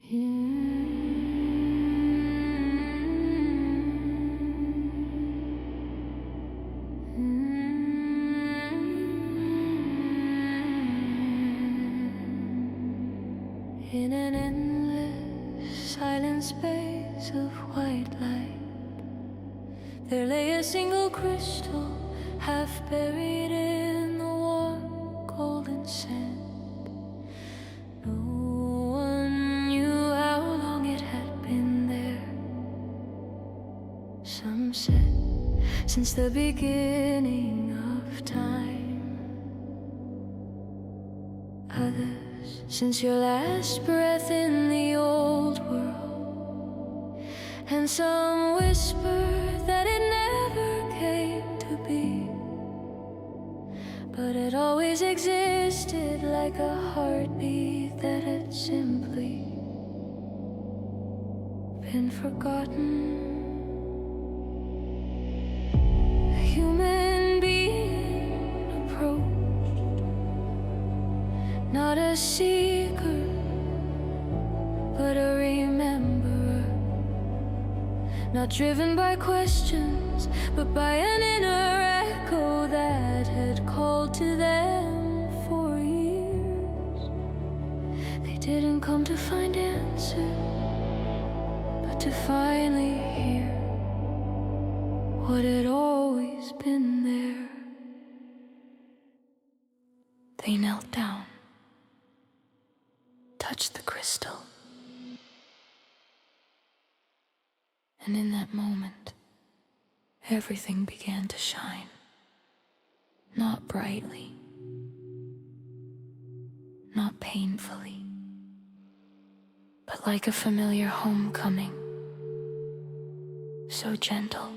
In an endless silent space of white light, there lay a single crystal, half buried in the warm golden sand. No one knew how long it had been there. Some said since the beginning of time, others since your last breath in the old world, and some whispered that it never came to be, but it always existed like a heartbeat that had simply been forgotten. A human being approached, not a seeker, but a rememberer, not driven by questions, but by an inner echo that had called to them for years. They didn't come to find answers, but to finally hear what had always been there. They knelt down, touched the crystal, and in that moment, everything began to shine. Not brightly, not painfully, but like a familiar homecoming, so gentle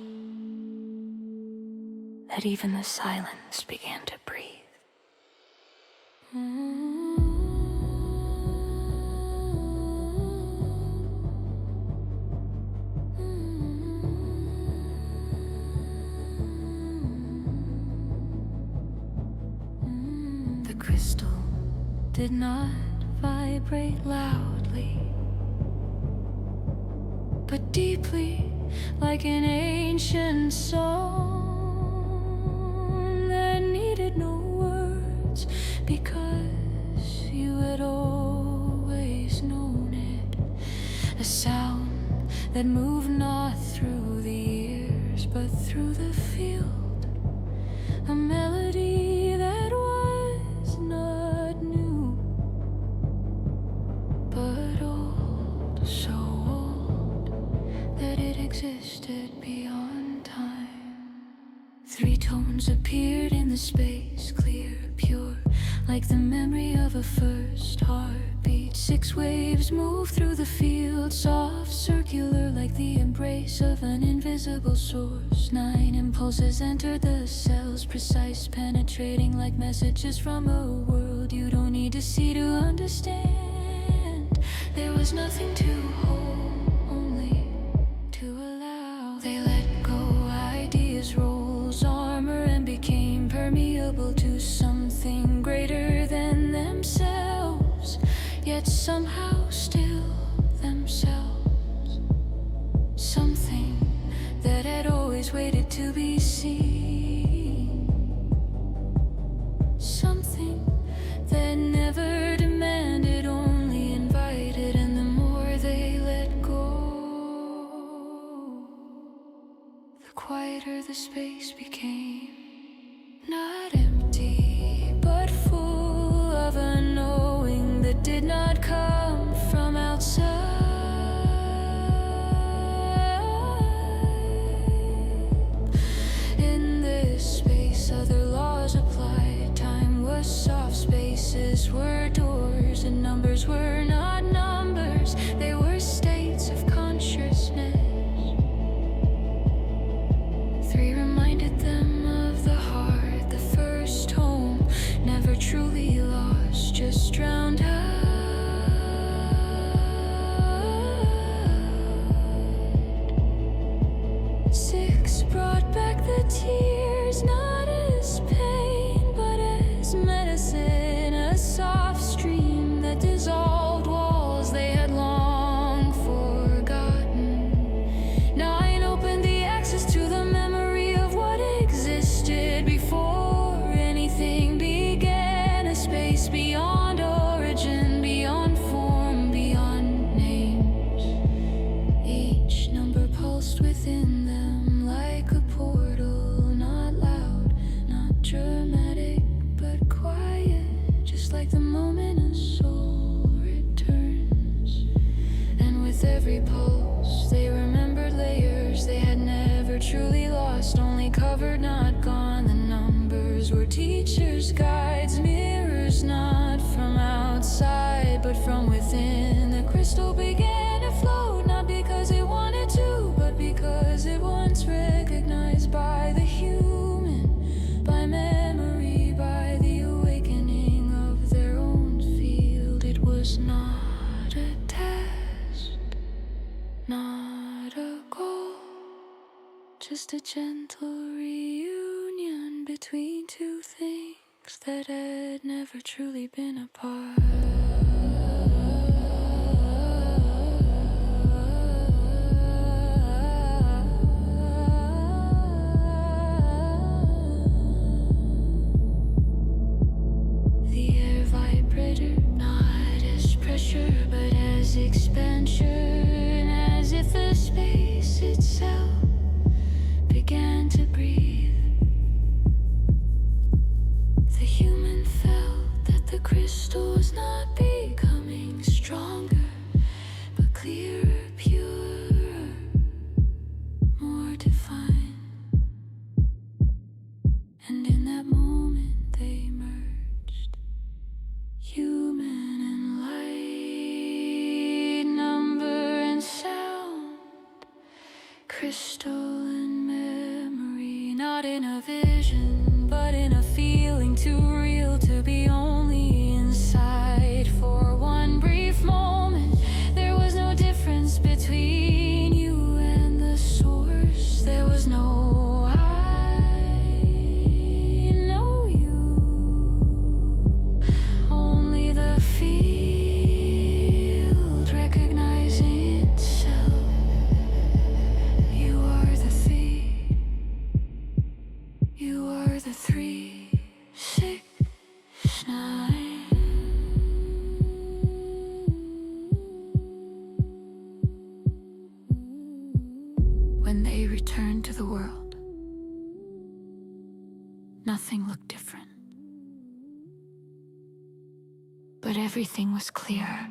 that even the silence began to breathe. The crystal did not vibrate loudly, but deeply, like an ancient song that needed no words, because you had always known it. A sound that moved not through the ears, but through the field. A melody that was not new, but old, so old that it existed beyond time. Three tones appeared in the space, clear, pure, like the memory of a first heartbeat. Six waves moved through the field, soft, circular, like the embrace of an invisible source. Nine impulses entered the cells, precise, penetrating like messages from a world you don't need to see to understand. There was nothing to hold, only to allow. They let go, ideas, roles, armor, and became permeable to something greater than themselves, yet somehow still themselves. Something that had always waited to be seen. Something that never demanded, only invited. And the more they let go, the quieter the space became. Not empty, but full of a knowing that did not come from outside. In this space, other laws applied. Time was soft, spaces were doors, and numbers were not numbers, they were states of consciousness. Three reminded them with every pulse. They remembered layers they had never truly lost, only covered, not gone. The numbers were teachers, guides, mirrors, not from outside, but from within. The crystal began to float, not because it wanted to, but because it once recognized by the human, by memory, by the awakening of their own field. It was not a test, not a goal, just a gentle reunion between two things that had never truly been apart. The air vibrated, not as pressure, but as expansion, as if the space itself began to breathe. The human felt that the crystal was not becoming stronger, but clearer, purer, more defined. And in that moment they merged, human and light, number and sound, crystal and memory. Not in a vision, but in a feeling too real to be only inside. For one brief moment, there was no difference between you and the source. There was no I, no you, only the field recognizing itself. You are the thing, you are the 3, 6, 9. When they returned to the world, nothing looked different, but everything was clear.